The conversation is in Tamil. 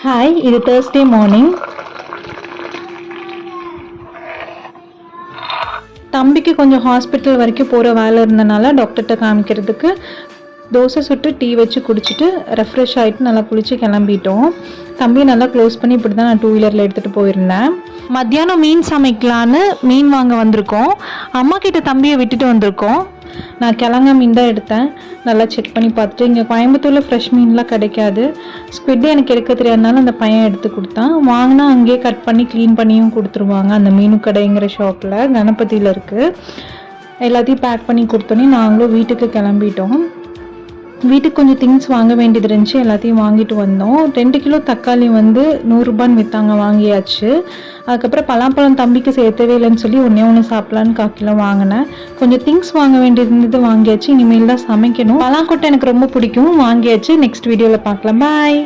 ஹாய், இது தேர்ஸ்டே மார்னிங். தம்பிக்கு கொஞ்சம் ஹாஸ்பிட்டல் வரைக்கும் போகிற வேலை இருந்தனால டாக்டர்கிட்ட காமிக்கிறதுக்கு தோசை சுட்டு டீ வச்சு குடிச்சிட்டு ரெஃப்ரெஷ் ஆகிட்டு நல்லா குளித்து கிளம்பிட்டோம். தம்பியை நல்லா க்ளோஸ் பண்ணி இப்படி தான் நான் 2 வீலரில் எடுத்துகிட்டு போயிருந்தேன். மத்தியானம் மீன் சமைக்கலான்னு மீன் வாங்க வந்திருக்கோம். அம்மா கிட்ட தம்பியை விட்டுட்டு வந்திருக்கோம். நான் கிழங்கா மீன் தான் எடுத்தேன். நல்லா செக் பண்ணி பார்த்துட்டு இங்கே கோயம்புத்தூரில் ஃப்ரெஷ் மீன்லாம் கிடைக்காது. ஸ்குவிட் எனக்கு எடுக்க தெரியாதனால அந்த பையன் எடுத்து கொடுத்தான். வாங்கினா அங்கேயே கட் பண்ணி க்ளீன் பண்ணியும் கொடுத்துருவாங்க. அந்த மீனு கடைங்கிற ஷாப்பில் கணபதியில் இருக்குது. எல்லாத்தையும் பேக் பண்ணி கொடுத்தோன்னே நாங்களும் வீட்டுக்கு கிளம்பிட்டோம். வீட்டுக்கு கொஞ்சம் திங்ஸ் வாங்க வேண்டியது இருந்துச்சு. எல்லாத்தையும் வாங்கிட்டு வந்தோம். 2 கிலோ தக்காளி 100 ரூபான்னு விற்றாங்க, வாங்கியாச்சு. அதுக்கப்புறம் பலாப்பழம் தம்பிக்கு சேர்த்தவே இல்லைன்னு சொல்லி ஒன்று சாப்பிட்லான்னு 1/4 கிலோ வாங்கினேன். கொஞ்சம் திங்ஸ் வாங்க வேண்டியது வாங்கியாச்சு. இனிமேல் தான் சமைக்கணும். பலாக்கொட்டை எனக்கு ரொம்ப பிடிக்கும், வாங்கியாச்சு. நெக்ஸ்ட் வீடியோவில் பார்க்கலாம். பாய்.